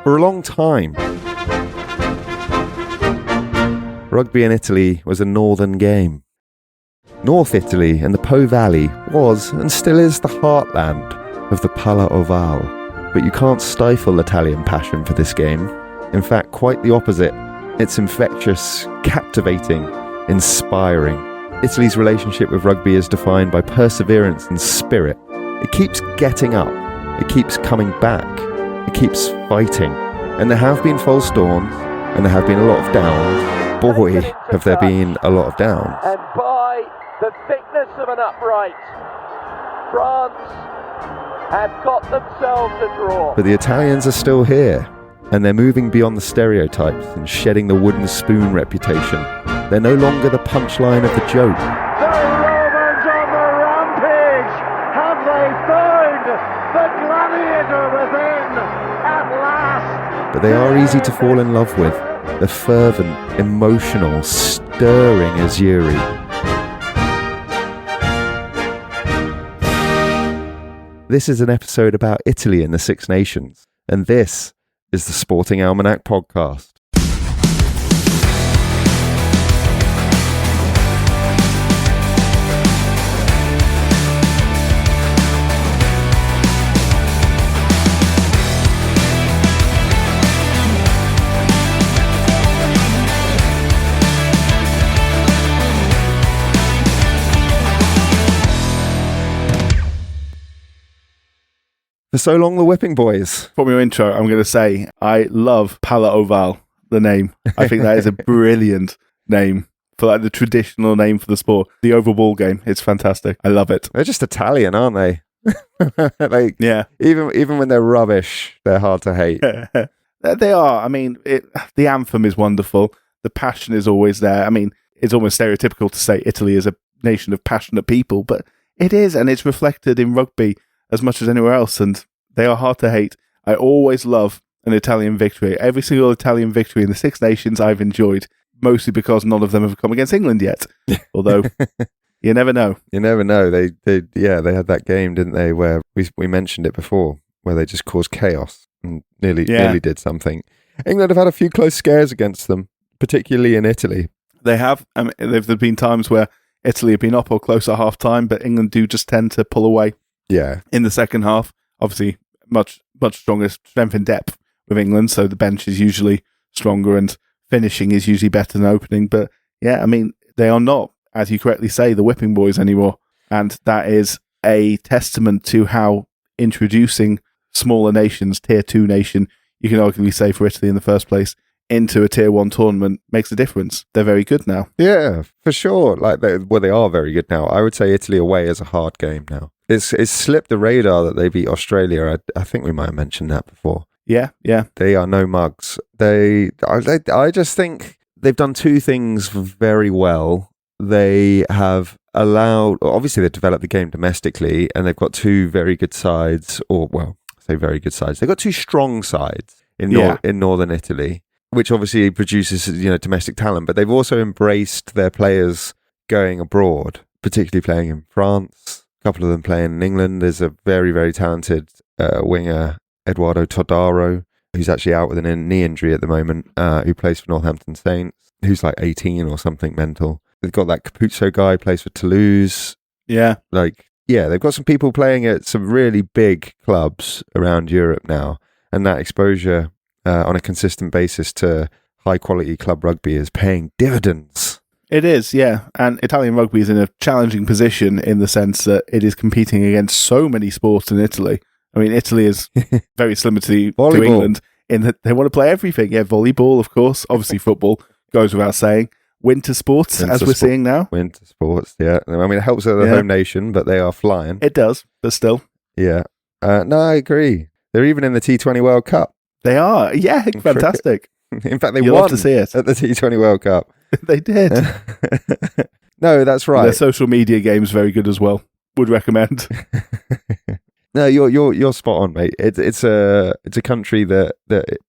For a long time, rugby in Italy was a northern game. North Italy and the Po Valley was, and still is, the heartland of the Palla Ovale. But you can't stifle Italian passion for this game. In fact, quite the opposite. It's infectious, captivating, inspiring. Italy's relationship with rugby is defined by perseverance and spirit. It keeps getting up. It keeps coming back. It keeps fighting. And there have been false dawns, and there have been a lot of downs. Boy, have there been a lot of downs. And by the thickness of an upright, France have got themselves a draw. But the Italians are still here, and they're moving beyond the stereotypes and shedding the wooden spoon reputation. They're no longer the punchline of the joke. The Romans on the rampage! Have they found the gladiator within at last? But they are easy to fall in love with. The fervent, emotional, stirring Azzurri. This is an episode about Italy and the Six Nations, and this is the Sporting Almanac podcast. For so long, the Whipping Boys. From your intro, I'm going to say I love Palla Ovale, the name. I think that is a brilliant name for like the traditional name for the sport. The oval ball game. It's fantastic. I love it. They're just Italian, aren't they? Yeah. Even when they're rubbish, they're hard to hate. They are. I mean, the anthem is wonderful. The passion is always there. I mean, it's almost stereotypical to say Italy is a nation of passionate people, but it is, and it's reflected in rugby as much as anywhere else, and they are hard to hate. I always love an Italian victory. Every single Italian victory in the Six Nations I've enjoyed, mostly because none of them have come against England yet. Although, you never know. You never know. They had that game, didn't they, where we mentioned it before, where they just caused chaos and nearly did something. England have had a few close scares against them, particularly in Italy. They have. There have been times where Italy have been up or close at half time, but England do just tend to pull away. Yeah. In the second half, obviously, much stronger strength in depth with England, so the bench is usually stronger and finishing is usually better than opening. But yeah, I mean, they are not, as you correctly say, the Whipping Boys anymore. And that is a testament to how introducing smaller nations, tier 2 nation, you can arguably say for Italy in the first place, into a tier 1 tournament makes a difference. They're very good now. Yeah, for sure. They are very good now. I would say Italy away is a hard game now. It's slipped the radar that they beat Australia. I think we might have mentioned that before. Yeah. They are no mugs. I just think they've done two things very well. They have obviously they've developed the game domestically, and they've got two very good sides, very good sides. They've got two strong sides in northern Italy, which obviously produces domestic talent, but they've also embraced their players going abroad, particularly playing in France. A couple of them playing in England. There's a very, very talented winger, Eduardo Todaro, who's actually out with a knee injury at the moment, who plays for Northampton Saints, who's like 18 or something mental. They've got that Capuzzo guy, plays for Toulouse. Yeah. They've got some people playing at some really big clubs around Europe now, and that exposure on a consistent basis to high-quality club rugby is paying dividends. It is, yeah. And Italian rugby is in a challenging position in the sense that it is competing against so many sports in Italy. I mean, Italy is very similar to England in that they want to play everything. Yeah, volleyball, of course. Obviously, football goes without saying. Winter sports, as we're seeing now. Winter sports, yeah. I mean, it helps with the home nation, but they are flying. It does, but still. Yeah. No, I agree. They're even in the T20 World Cup. They are. Yeah, fantastic. In fact, they You'll won love to see it. at the T20 World Cup. They did. No, that's right. Their social media game's very good as well. Would recommend. No, you're spot on, mate. It's a country that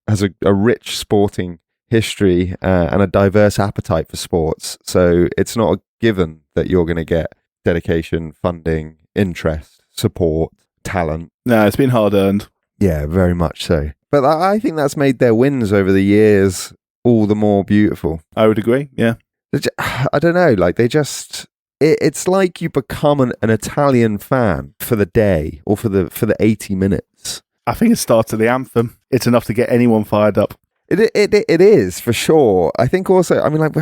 has a rich sporting history and a diverse appetite for sports. So it's not a given that you're going to get dedication, funding, interest, support, talent. No, it's been hard earned. Yeah, very much so. But I think that's made their wins over the years all the more beautiful. I would agree, yeah. I don't know, like they just... It's like you become an Italian fan for the day or for the 80 minutes. I think it starts at the anthem. It's enough to get anyone fired up. It is, for sure. I think also, I mean, like,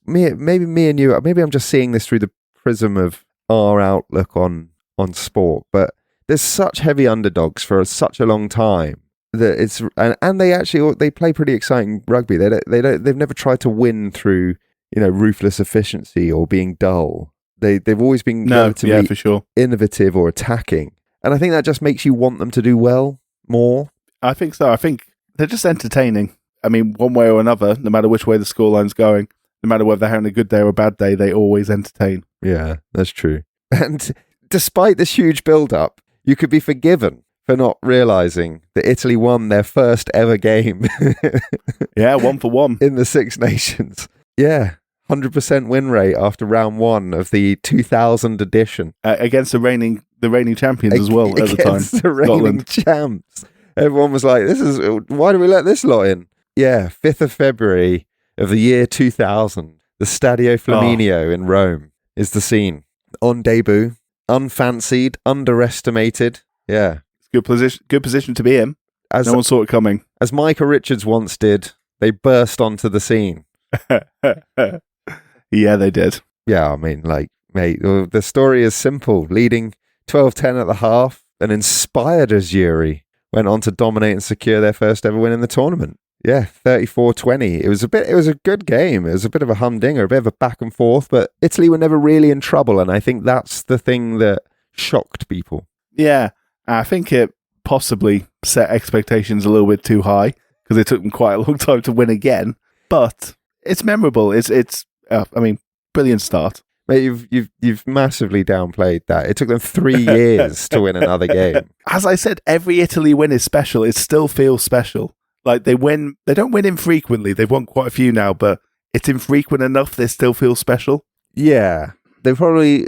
maybe me and you, maybe I'm just seeing this through the prism of our outlook on sport, but there's such heavy underdogs for such a long time that it's, and they play pretty exciting rugby. They've never tried to win through, ruthless efficiency or being dull. They've always been relatively for sure. innovative or attacking. And I think that just makes you want them to do well more. I think so. I think they're just entertaining. I mean, one way or another, no matter which way the scoreline's going, no matter whether they're having a good day or a bad day, they always entertain. Yeah, that's true. And despite this huge build-up, you could be forgiven for not realising that Italy won their first ever game. Yeah, 1-1. In the Six Nations. Yeah. 100% win rate after round one of the 2000 edition. Against the reigning champions as well at the time. Against the reigning champs. Everyone was like, why do we let this lot in? Yeah, 5th of February of the year 2000. The Stadio Flaminio in Rome is the scene. On debut, unfancied, underestimated. Yeah. It's good position to be in. No one saw it coming. As Micah Richards once did, they burst onto the scene. Yeah, they did. Yeah, I mean, like, mate, the story is simple. Leading 12-10 at the half, an inspired Azzurri went on to dominate and secure their first ever win in the tournament. Yeah, 34-20. It was a good game. It was a bit of a humdinger, a bit of a back and forth, but Italy were never really in trouble, and I think that's the thing that shocked people. Yeah, I think it possibly set expectations a little bit too high because it took them quite a long time to win again, but it's memorable. It's brilliant start. Mate, you've massively downplayed that. It took them 3 years to win another game. As I said, every Italy win is special. It still feels special. Like they don't win infrequently. They've won quite a few now, but it's infrequent enough they still feel special. Yeah. They probably,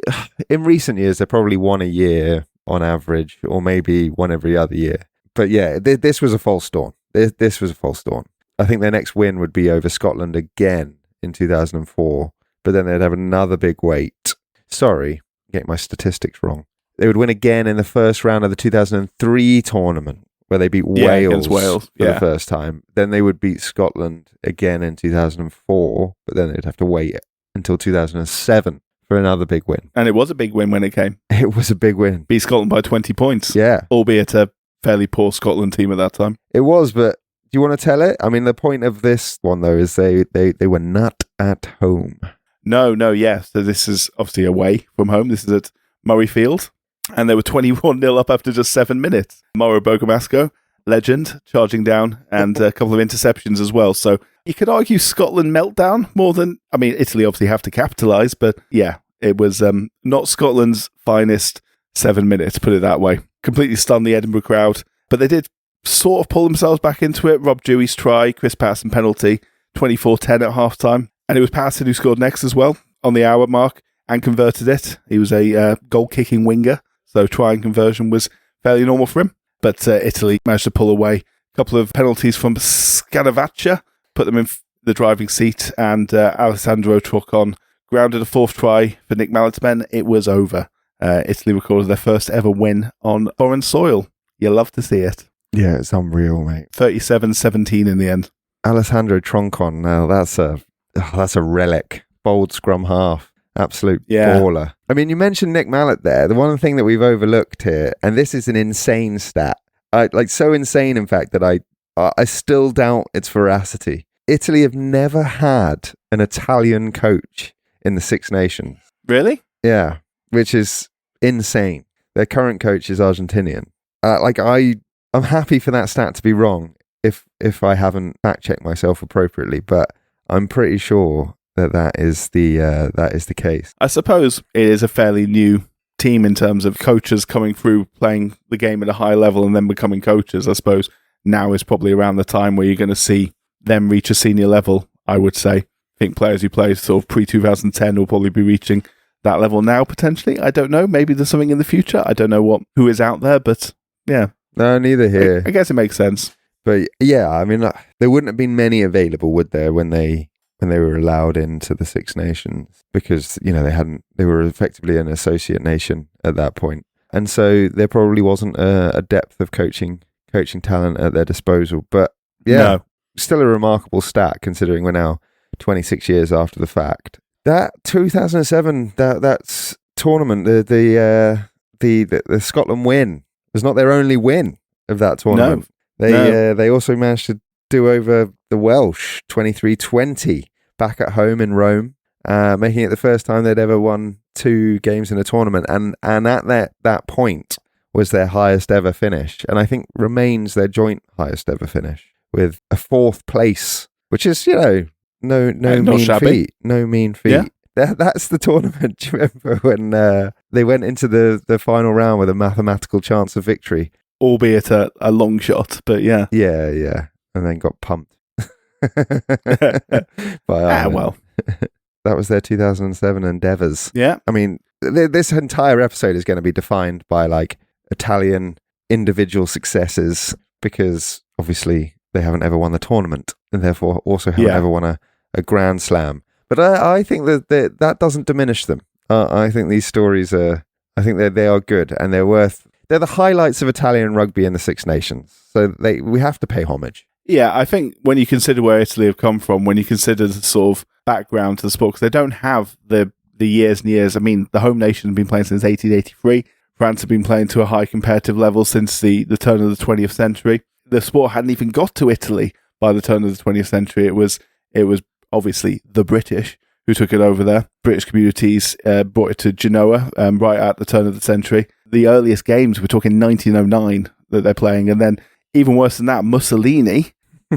in recent years, they probably won a year on average, or maybe one every other year. But yeah, this was a false dawn. This was a false dawn. I think their next win would be over Scotland again in 2004, but then they'd have another big wait. Sorry, getting my statistics wrong. They would win again in the first round of the 2003 tournament, where they beat Wales for the first time. Then they would beat Scotland again in 2004, but then they'd have to wait until 2007 for another big win. And it was a big win when it came. It was a big win. Beat Scotland by 20 points. Yeah. Albeit a fairly poor Scotland team at that time. It was, but do you want to tell it? I mean, the point of this one, though, is they were not at home. No, yeah. So this is obviously away from home. This is at Murrayfield. And they were 21-0 up after just 7 minutes. Mauro Bogomasco, legend, charging down, and a couple of interceptions as well. So you could argue Scotland meltdown more than... I mean, Italy obviously have to capitalise, but yeah, it was not Scotland's finest 7 minutes, put it that way. Completely stunned the Edinburgh crowd. But they did sort of pull themselves back into it. Rob Dewey's try, Chris Patterson penalty, 24-10 at half-time. And it was Patterson who scored next as well, on the hour mark, and converted it. He was a goal-kicking winger. So try and conversion was fairly normal for him. But Italy managed to pull away a couple of penalties from Scanavaccia, put them in the driving seat, and Alessandro Trocon grounded a fourth try for Nick Mallett's men. It was over. Italy recorded their first ever win on foreign soil. You love to see it. Yeah, it's unreal, mate. 37-17 in the end. Alessandro Troncon, now that's a relic. Bold scrum half. Absolute baller. I mean, you mentioned Nick Mallett there. The one thing that we've overlooked here, and this is an insane stat, so insane, in fact, that I still doubt its veracity. Italy have never had an Italian coach in the Six Nations. Really? Yeah, which is insane. Their current coach is Argentinian. I'm happy for that stat to be wrong if I haven't fact-checked myself appropriately, but I'm pretty sure that is the case. I suppose it is a fairly new team in terms of coaches coming through, playing the game at a high level and then becoming coaches. I suppose now is probably around the time where you're going to see them reach a senior level, I would say. I think players who play sort of pre-2010 will probably be reaching that level now, potentially. I don't know. Maybe there's something in the future. I don't know who is out there, but yeah. No, neither here. I guess it makes sense. But yeah, I mean, there wouldn't have been many available, would there, when they were allowed into the Six Nations? Because, they were effectively an associate nation at that point. And so there probably wasn't a depth of coaching talent at their disposal. But yeah, still a remarkable stat considering we're now 26 years after the fact. That 2007, that's tournament, the Scotland win was not their only win of that tournament. They also managed to do over the Welsh 23-20 back at home in Rome, making it the first time they'd ever won 2 games in a tournament, and at that point was their highest ever finish, and I think remains their joint highest ever finish with a 4th place, which is no mean feat. Yeah. That's the tournament. Do you remember when they went into the final round with a mathematical chance of victory, albeit a long shot? But yeah, and then got pumped by Ireland. Well. That was their 2007 endeavours. Yeah. I mean, this entire episode is going to be defined by like Italian individual successes, because obviously they haven't ever won the tournament and therefore also haven't ever won a Grand Slam. But I think that doesn't diminish them. I think these stories they are good, and they're the highlights of Italian rugby in the Six Nations. So we have to pay homage. Yeah, I think when you consider where Italy have come from, when you consider the sort of background to the sport, because they don't have the years and years. I mean, the home nation has been playing since 1883. France have been playing to a high competitive level since the turn of the 20th century. The sport hadn't even got to Italy by the turn of the 20th century. It was obviously the British who took it over there. British communities brought it to Genoa right at the turn of the century. The earliest games, we're talking 1909 that they're playing, and then even worse than that, Mussolini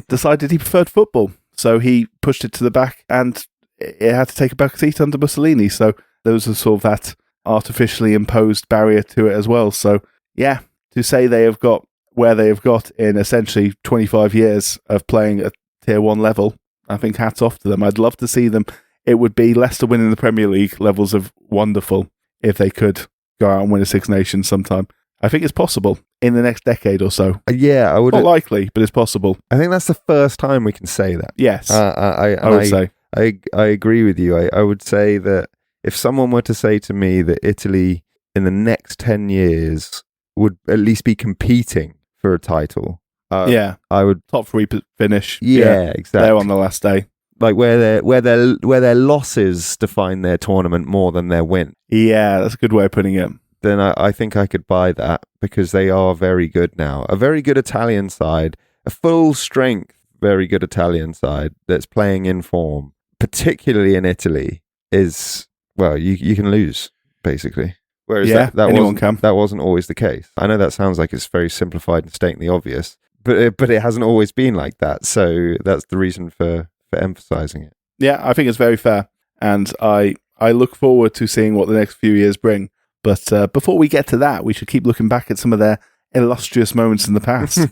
decided he preferred football. So he pushed it to the back, and it had to take a back seat under Mussolini. So there was a sort of that artificially imposed barrier to it as well. So yeah, to say they have got where they have got in essentially 25 years of playing at tier 1 level, I think hats off to them. I'd love to see them. It would be Leicester winning the Premier League levels of wonderful if they could go out and win a Six Nations sometime. I think it's possible in the next decade or so. Yeah, I would. Not likely, but it's possible. I think that's the first time we can say that. Yes, I would say. I agree with you. I would say that if someone were to say to me that Italy in the next 10 years would at least be competing for a title, I would top 3 finish. Yeah, exactly. They're on the last day. Like where their losses define their tournament more than their win. Yeah, that's a good way of putting it. Then I think I could buy that, because they are very good now. A very good Italian side, a full strength, very good Italian side that's playing in form, particularly in Italy, is, well, you can lose, basically. Whereas that wasn't always the case. I know that sounds like it's very simplified and stating the obvious, but it hasn't always been like that. So that's the reason for emphasizing it. Yeah, I think it's very fair. And I look forward to seeing what the next few years bring. But before we get to that, we should keep looking back at some of their illustrious moments in the past.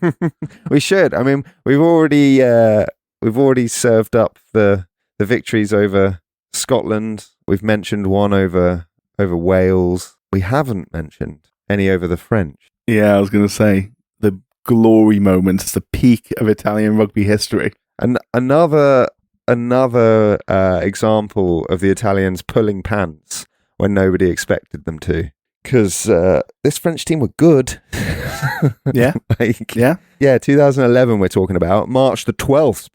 We should. I mean, we've already served up the victories over Scotland. We've mentioned one over Wales. We haven't mentioned any over the French. Yeah, I was going to say the glory moments, the peak of Italian rugby history. And another example of the Italians pulling pants when nobody expected them to, because this French team were good. Yeah. 2011 we're talking about, March the 12th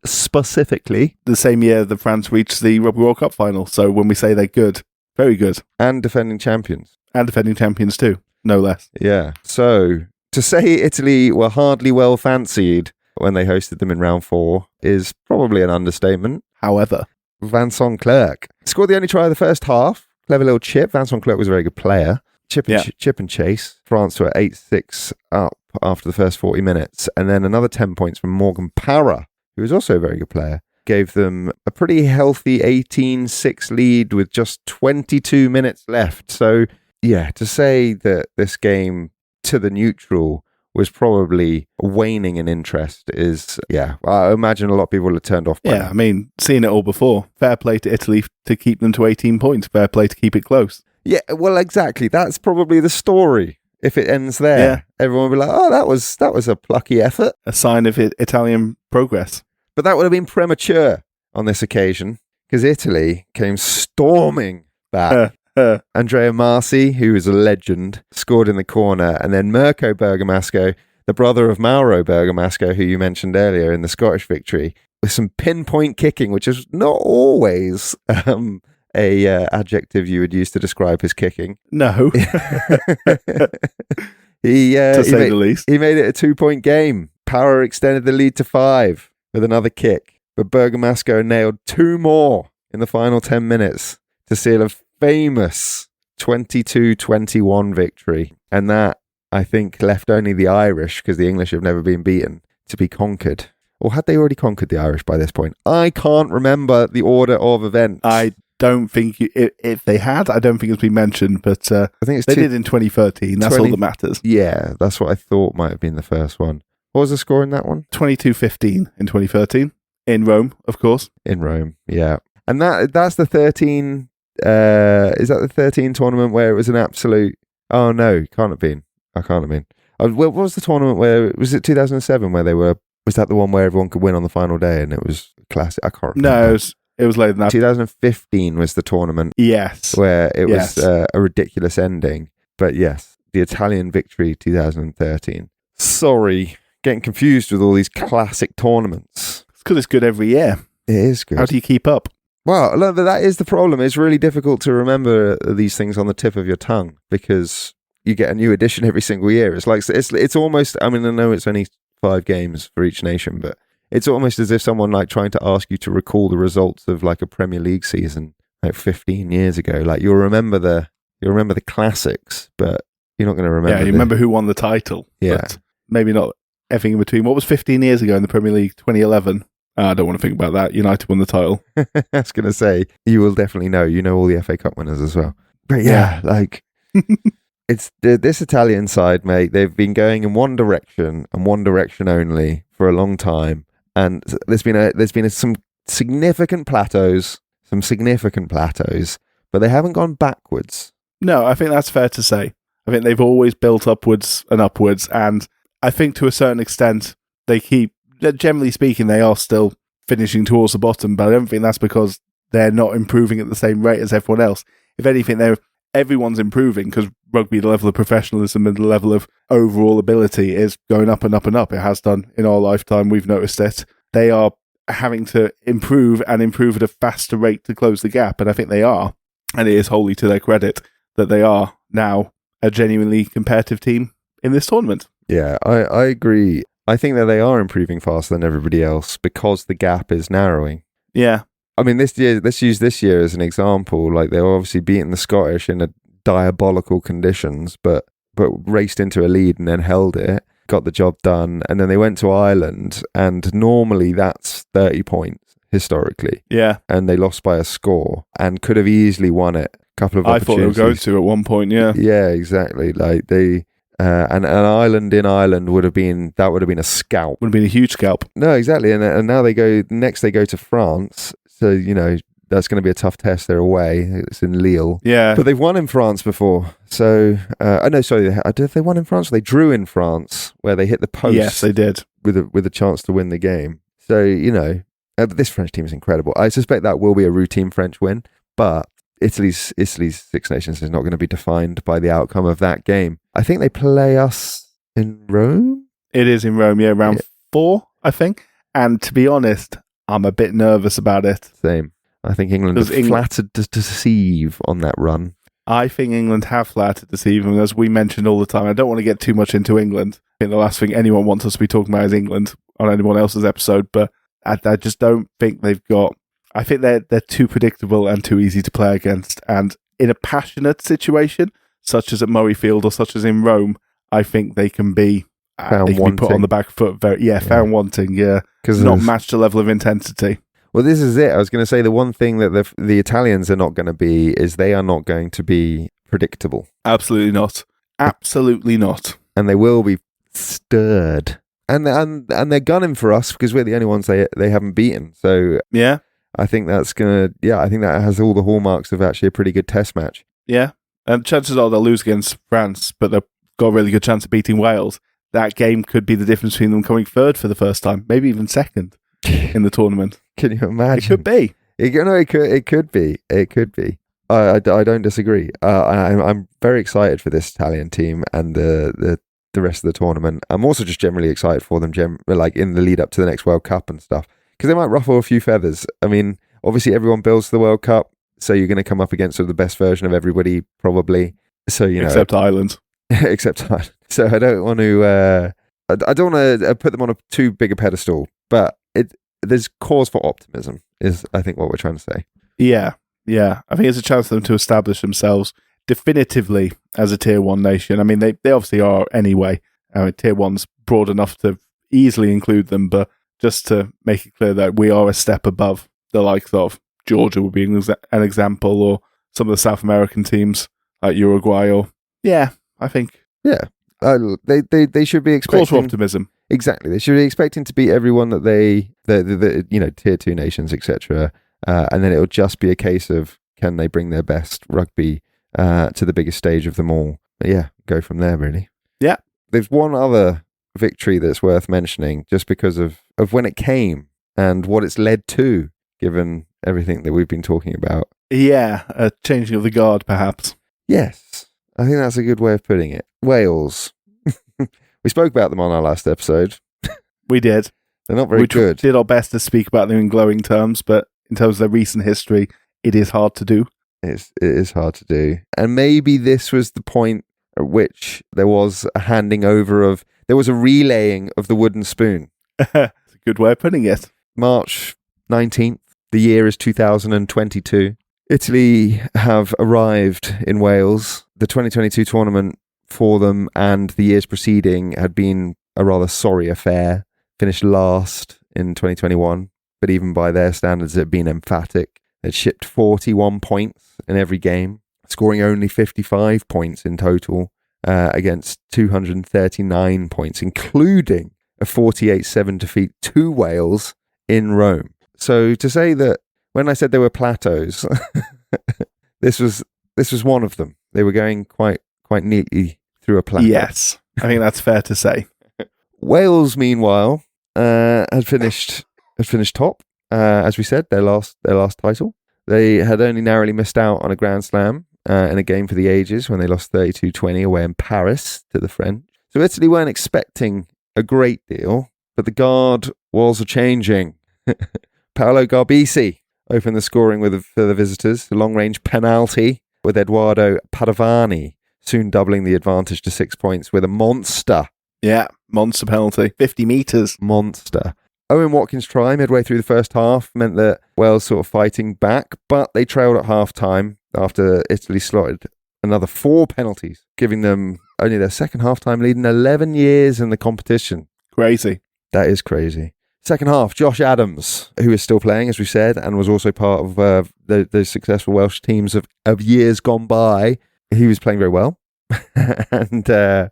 specifically. The same year that France reached the Rugby World Cup final. So when we say they're good, very good. And defending champions. And defending champions too, no less. Yeah. So to say Italy were hardly well fancied when they hosted them in round 4 is probably an understatement. However, Vincent Clerc scored the only try of the first half. Clever little chip. Vincent Clerc was a very good player. Chip and chase. France were 8-6 up after the first 40 minutes. And then another 10 points from Morgan Parra, who was also a very good player, gave them a pretty healthy 18-6 lead with just 22 minutes left. So, yeah, to say that this game to the neutral was probably waning in interest. I imagine a lot of people have turned off by Yeah, now. I mean, seen it all before. Fair play to Italy to keep them to 18 points. Fair play to keep it close. Yeah, well, exactly. That's probably the story. If it ends there, everyone will be like, oh, that was a plucky effort. A sign of Italian progress. But that would have been premature on this occasion, because Italy came storming back. Andrea Marci, who is a legend, scored in the corner, and then Mirko Bergamasco, the brother of Mauro Bergamasco, who you mentioned earlier in the Scottish victory, with some pinpoint kicking, which is not always a adjective you would use to describe his kicking. No. To say the least. He made it a 2-point game. Power extended the lead to 5 with another kick, but Bergamasco nailed 2 more in the final 10 minutes to seal a famous 22-21 victory. And that, I think, left only the Irish, because the English have never been beaten, to be conquered. Or had they already conquered the Irish by this point? I can't remember the order of events. I don't think, if they had, I don't think it's been mentioned, but I think they did in 2013. That's all that matters. Yeah, that's what I thought might have been the first one. What was the score in that one? 22-15 in 2013. In Rome, of course. In Rome, yeah. And that's the 13... is that the 13 tournament where it was an absolute... Oh, no, can't have been. I can't have been. What was the tournament where... Was it 2007 where they were... Was that the one where everyone could win on the final day and it was classic? I can't remember. No, it was later than that. 2015 was the tournament. Yes. Where it was a ridiculous ending. But yes, the Italian victory 2013. Sorry, getting confused with all these classic tournaments. It's because it's good every year. It is good. How do you keep up? Well, look, that is the problem. It's really difficult to remember these things on the tip of your tongue because you get a new edition every single year. It's like it's almost. I mean, I know it's only 5 games for each nation, but it's almost as if someone like trying to ask you to recall the results of like a Premier League season like 15 years ago. Like you'll remember the classics, but you're not going to remember. Yeah, you remember who won the title. Yeah, but maybe not everything in between. What was 15 years ago in the Premier League? 2011. I don't want to think about that. United won the title. I was going to say, you will definitely know. You know all the FA Cup winners as well. But yeah. like, it's this Italian side, mate. They've been going in one direction and one direction only for a long time. And there's been some significant plateaus, but they haven't gone backwards. No, I think that's fair to say. I think they've always built upwards and upwards. And I think to a certain extent, generally speaking, they are still finishing towards the bottom, but I don't think that's because they're not improving at the same rate as everyone else. If anything, everyone's improving because rugby, the level of professionalism and the level of overall ability is going up and up and up. It has done in our lifetime. We've noticed it. They are having to improve and improve at a faster rate to close the gap, and I think they are. And it is wholly to their credit that they are now a genuinely competitive team in this tournament. Yeah, I agree. I think that they are improving faster than everybody else because the gap is narrowing. Yeah. I mean, let's use this year as an example. Like, they were obviously beating the Scottish in a diabolical conditions, but raced into a lead and then held it, got the job done, and then they went to Ireland, and normally that's 30 points historically. Yeah. And they lost by a score and could have easily won it. A couple of opportunities. I thought they were going to at one point, yeah. Yeah, exactly. Like, they... and an Ireland in Ireland would have been a scalp. Would have been a huge scalp. No, exactly. And now they go to France. So, you know, that's going to be a tough test. They're away. It's in Lille. Yeah. But they've won in France before. So, did they won in France? They drew in France where they hit the post. Yes, they did. With a chance to win the game. So, you know, this French team is incredible. I suspect that will be a routine French win, but Italy's Six Nations is not going to be defined by the outcome of that game. I think they play us in Rome. It is in Rome, yeah, round 4, I think. And to be honest, I'm a bit nervous about it. Same. I think England have flattered to deceive on that run. I think England have flattered to deceive, and as we mentioned all the time, I don't want to get too much into England. I think the last thing anyone wants us to be talking about is England on anyone else's episode, but I just don't think they've got... I think they're too predictable and too easy to play against. And in a passionate situation, such as at Murrayfield or such as in Rome, I think they can be put on the back foot. Found wanting, yeah. Not match the level of intensity. Well, this is it. I was going to say the one thing that the Italians are not going to be is they are not going to be predictable. Absolutely not. Absolutely not. And they will be stirred. And they're gunning for us because we're the only ones they haven't beaten. So Yeah. I think I think that has all the hallmarks of actually a pretty good test match. Yeah. And chances are they'll lose against France, but they've got a really good chance of beating Wales. That game could be the difference between them coming third for the first time, maybe even second in the tournament. Can you imagine? It could be. It could be. It could be. I don't disagree. I'm very excited for this Italian team and the rest of the tournament. I'm also just generally excited for them, like in the lead up to the next World Cup and stuff, because they might ruffle a few feathers. I mean, obviously everyone builds the World Cup, so you're going to come up against sort of the best version of everybody, probably. So except Ireland. Except Ireland. So I don't want to. I don't want to put them on a too big a pedestal, but there's cause for optimism, is I think what we're trying to say. Yeah. I think it's a chance for them to establish themselves definitively as a Tier 1 nation. I mean, they obviously are anyway. Tier 1's broad enough to easily include them, but just to make it clear that we are a step above the likes of Georgia would be an example, or some of the South American teams like Uruguay. Or I think they should be expecting cause for optimism. Exactly, they should be expecting to beat everyone that the Tier 2 nations, etc. And then it'll just be a case of can they bring their best rugby to the biggest stage of them all. But go from there, really. Yeah. There's one other victory that's worth mentioning just because of when it came and what it's led to, given everything that we've been talking about. Yeah, a changing of the guard, perhaps. Yes, I think that's a good way of putting it. Wales. We spoke about them on our last episode. We did. They're not very good. We did our best to speak about them in glowing terms, but in terms of their recent history, it is hard to do. It is hard to do. And maybe this was the point at which there was a handing over there was a relaying of the wooden spoon. That's a good way of putting it. March 19th, the year is 2022. Italy have arrived in Wales. The 2022 tournament for them and the years preceding had been a rather sorry affair. Finished last in 2021, but even by their standards, it had been emphatic. They'd shipped 41 points in every game, scoring only 55 points in total against 239 points, including a 48-7 defeat to Wales in Rome. So to say that when I said there were plateaus, this was one of them. They were going quite neatly through a plateau. Yes, I think that's fair to say. Wales, meanwhile, had finished top. As we said, their last title. They had only narrowly missed out on a Grand Slam in a game for the ages when they lost 32-20 away in Paris to the French. So Italy weren't expecting a great deal, but the guard was a-changing. Paolo Garbisi opened the scoring for the visitors. The long-range penalty with Edoardo Padovani soon doubling the advantage to 6 points with a monster. Yeah, monster penalty. 50 metres. Monster. Owen Watkins' try midway through the first half meant that Wales sort of fighting back, but they trailed at half-time after Italy slotted another 4 penalties, giving them only their second half-time lead in 11 years in the competition. Crazy. That is crazy. Second half, Josh Adams, who is still playing, as we said, and was also part of the successful Welsh teams of years gone by. He was playing very well. And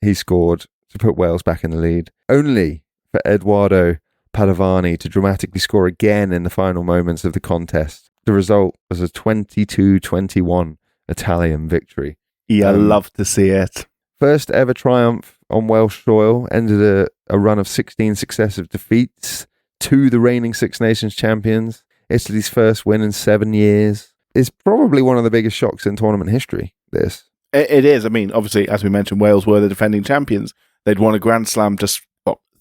he scored to put Wales back in the lead. Only for Edoardo Padovani to dramatically score again in the final moments of the contest. The result was a 22-21 Italian victory. Yeah, I love to see it. First ever triumph on Welsh soil, ended a run of 16 successive defeats to the reigning Six Nations champions. Italy's first win in 7 years. It's probably one of the biggest shocks in tournament history, this. It is. I mean, obviously, as we mentioned, Wales were the defending champions. They'd won a Grand Slam just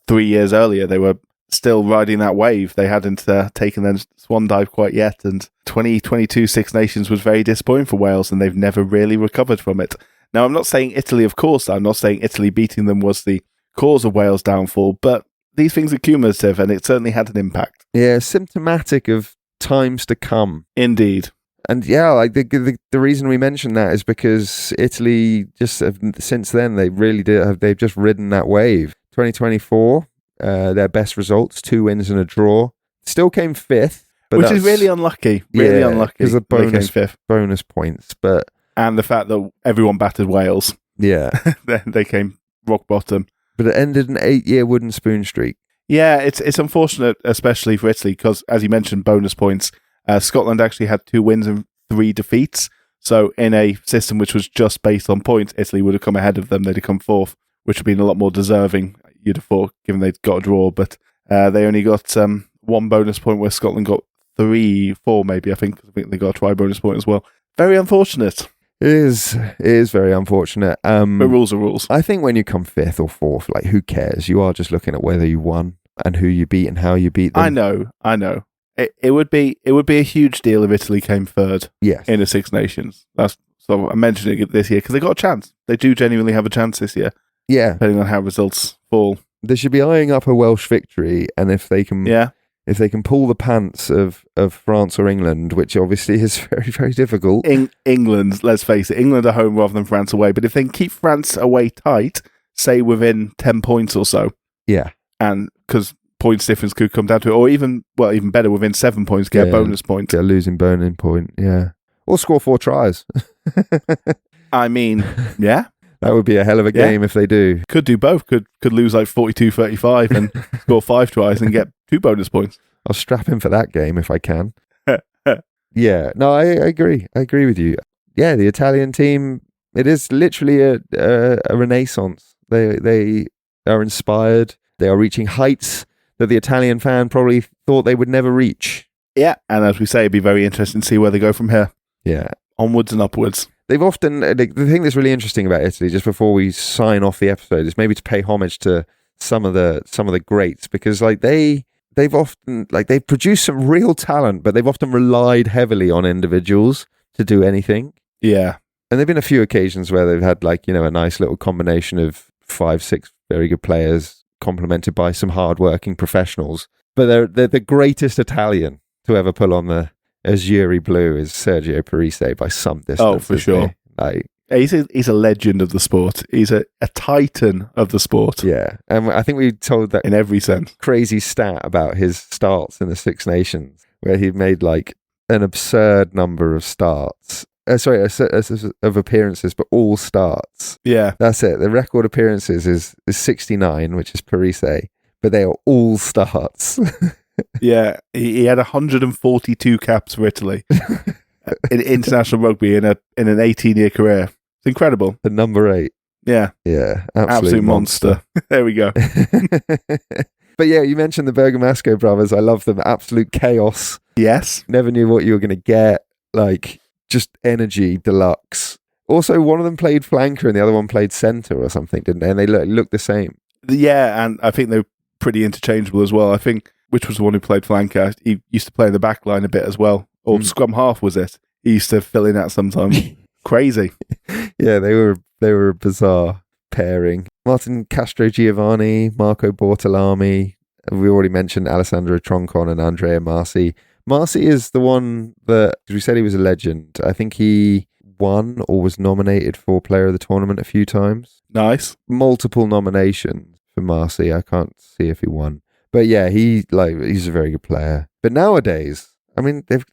3 years earlier. They were still riding that wave. They hadn't taken their swan dive quite yet. And 2022 Six Nations was very disappointing for Wales, and they've never really recovered from it. Now, I'm not saying Italy, of course. I'm not saying Italy beating them was the cause of Wales' downfall, but these things are cumulative, and it certainly had an impact. Yeah, symptomatic of times to come. Indeed. And the reason we mention that is because Italy since then they've just ridden that wave. 2024, their best results, 2 wins and a draw. Still came 5th, which is really unlucky. Unlucky because of bonus points. But and the fact that everyone battered Wales. Yeah. They came rock bottom. But it ended an 8-year wooden spoon streak. Yeah, it's unfortunate, especially for Italy, because, as you mentioned, bonus points. Scotland actually had 2 wins and 3 defeats. So in a system which was just based on points, Italy would have come ahead of them. They'd have come 4th, which would have been a lot more deserving, you'd have thought, given they'd got a draw. But they only got 1 bonus point, where Scotland got 3, 4 maybe, I think. I think they got a try bonus point as well. Very unfortunate. It is very unfortunate. But rules are rules. I think when you come 5th or 4th, like, who cares? You are just looking at whether you won and who you beat and how you beat them. I know. It would be a huge deal if Italy came 3rd in the Six Nations. So I'm mentioning it this year because they got a chance. They do genuinely have a chance this year. Yeah. Depending on how results fall. They should be eyeing up a Welsh victory, and if they can pull the pants of France or England, which obviously is very, very difficult. England, let's face it, England are home rather than France away. But if they can keep France away tight, say within 10 points or so. Yeah. And because points difference could come down to it, or even better, within 7 points, get a bonus point. Get a losing bonus point, yeah. Or score 4 tries. I mean, yeah. That would be a hell of a game if they do. Could do both. Could lose like 42-35 and score 5 tries and get 2 bonus points. I'll strap in for that game if I can. Yeah, no, I agree. I agree with you. Yeah, the Italian team, it is literally a renaissance. They are inspired. They are reaching heights that the Italian fan probably thought they would never reach. Yeah, and as we say, it'd be very interesting to see where they go from here. Yeah. Onwards and upwards. They've often, the thing that's really interesting about Italy, just before we sign off the episode, is maybe to pay homage to some of the greats, because like they've often, like, they've produced some real talent, but they've often relied heavily on individuals to do anything. Yeah. And there've been a few occasions where they've had, like, you know, a nice little combination of 5-6 very good players complemented by some hardworking professionals. But they're the greatest Italian to ever pull on the Azzurri blue is Sergio Parise by some distance. Oh, for sure. Like, he's a legend of the sport. He's a titan of the sport. Yeah. And I think we told that in every sense. Crazy stat about his starts in the Six Nations, where he made like an absurd number of starts. Of appearances, but all starts. Yeah. That's it. The record appearances is 69, which is Parise, but they are all starts. Yeah, he had 142 caps for Italy in international rugby in an 18-year career. It's incredible. The number 8. Yeah. Yeah, absolute monster. There we go. But yeah, you mentioned the Bergamasco brothers. I love them. Absolute chaos. Yes. Never knew what you were going to get. Like, just energy deluxe. Also, one of them played flanker and the other one played centre or something, didn't they? And they looked the same. Yeah, and I think they're pretty interchangeable as well. I think, which was the one who played flanker? He used to play in the back line a bit as well. Or scrum half, was it? He used to fill in that sometimes. Crazy. Yeah, they were a bizarre pairing. Martin Castro Giovanni, Marco Bortolami. We already mentioned Alessandro Troncon and Andrea Marci. Marci is the one that, because we said he was a legend, I think he won or was nominated for Player of the Tournament a few times. Nice. Multiple nominations for Marci. I can't see if he won. But yeah, he's a very good player. But nowadays, I mean, they've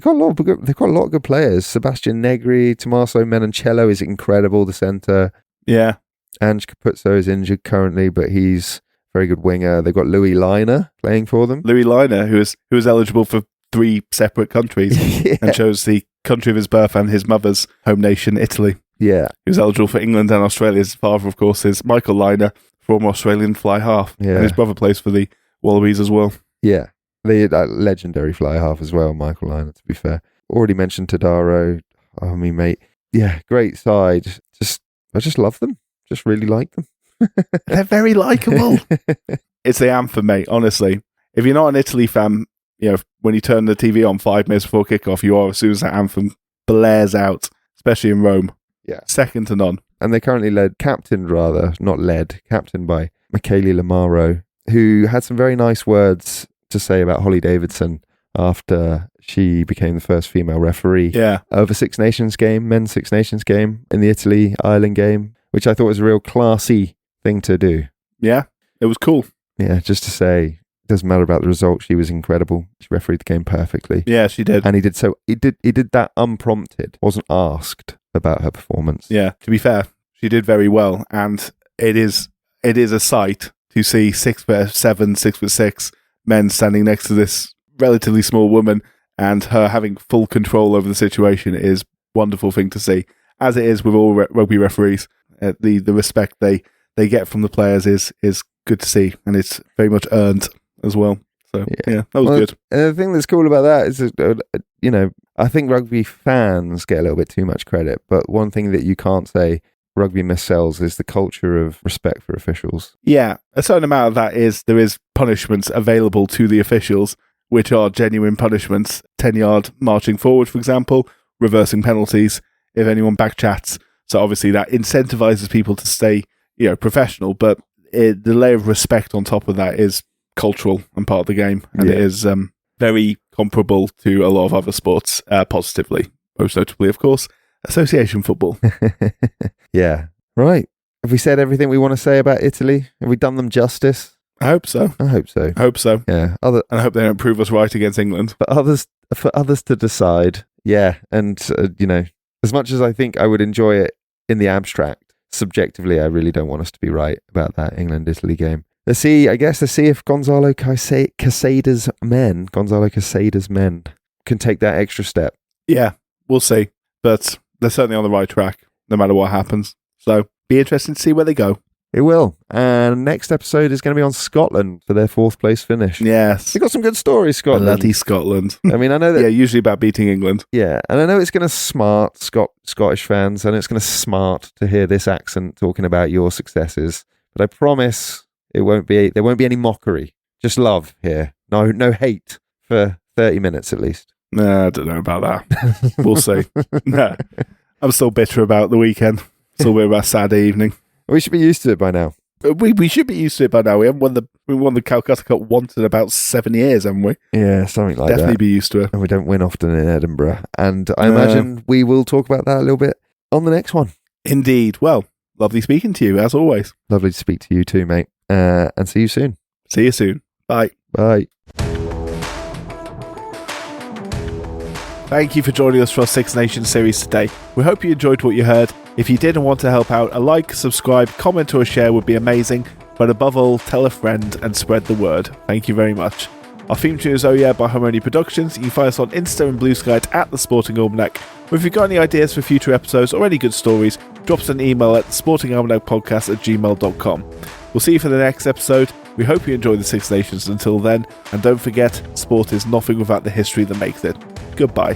got a lot of good players. Sebastian Negri, Tommaso Menoncello is incredible, the centre. Yeah. Ange Capuzzo is injured currently, but he's a very good winger. They've got Louis Liner playing for them. Louis Liner, who was eligible for 3 separate countries and chose the country of his birth and his mother's home nation, Italy. Yeah. He was eligible for England and Australia. His father, of course, is Michael Liner, former Australian fly half. Yeah. And his brother plays for the Wallabies as well. Yeah. The legendary fly half as well, Michael Liner, to be fair. Already mentioned Tadaro. I mean, mate. Yeah, great side. I just love them. Just really like them. They're very likeable. It's the anthem, mate, honestly. If you're not an Italy fan, you know, when you turn the TV on 5 minutes before kickoff, you are as soon as that anthem blares out, especially in Rome. Yeah. Second to none. And they're currently captained by Michele Lamaro, who had some very nice words to say about Holly Davidson after she became the first female referee of a Six Nations game, men's Six Nations game in the Italy-Ireland game, which I thought was a real classy thing to do. Yeah, it was cool. Yeah, just to say, it doesn't matter about the result. She was incredible. She refereed the game perfectly. Yeah, she did. And he did that unprompted. Wasn't asked about her performance. Yeah, to be fair, She did very well, and it is a sight to see 6'7", 6'6" men standing next to this relatively small woman, and her having full control over the situation is a wonderful thing to see. As it is with all rugby referees, the respect they get from the players is good to see, and it's very much earned as well. So yeah, that was good. And the thing that's cool about that is, I think rugby fans get a little bit too much credit, but one thing that you can't say rugby missells is the culture of respect for officials. Yeah, a certain amount of that is there is punishments available to the officials, which are genuine punishments. 10-yard marching forward, for example, reversing penalties if anyone backchats. So obviously that incentivizes people to stay, professional, but the layer of respect on top of that is cultural and part of the game, and it is very comparable to a lot of other sports, positively. Most notably, of course, association football. Yeah. Right. Have we said everything we want to say about Italy? Have we done them justice? I hope so. I hope so. Yeah. And I hope they don't prove us right against England. For others to decide. Yeah. And, as much as I think I would enjoy it in the abstract, subjectively, I really don't want us to be right about that England-Italy game. Let's see if Gonzalo Casade's men can take that extra step. Yeah, we'll see. But they're certainly on the right track, no matter what happens. So, be interesting to see where they go. It will. And next episode is going to be on Scotland for their 4th place finish. Yes. They've got some good stories, Scotland. Bloody Scotland. I mean, I know that... yeah, usually about beating England. Yeah, and I know it's going to smart Scottish fans, and it's going to smart to hear this accent talking about your successes. But I promise there won't be any mockery. Just love here. No hate for 30 minutes at least. Nah, I don't know about that. We'll see. Nah, I'm still bitter about the weekend. Still bitter about Saturday evening. We should be used to it by now. We should be used to it by now. We won the Calcutta Cup once in about 7 years, haven't we? Yeah, something like Definitely that. be used to it. And we don't win often in Edinburgh. And I imagine we will talk about that a little bit on the next one. Indeed. Well, lovely speaking to you, as always. Lovely to speak to you too, mate. And see you soon. See you soon. Bye. Bye. Thank you for joining us for our Six Nations series today. We hope you enjoyed what you heard. If you did and want to help out, a like, subscribe, comment or a share would be amazing. But above all, tell a friend and spread the word. Thank you very much. Our theme tune is Oh Yeah by Harmony Productions. You can find us on Insta and Blue Sky at The Sporting Almanac. Or if you've got any ideas for future episodes or any good stories, drop us an email at sportingalmanacpodcast@gmail.com. We'll see you for the next episode. We hope you enjoy the Six Nations until then. And don't forget, sport is nothing without the history that makes it. Goodbye.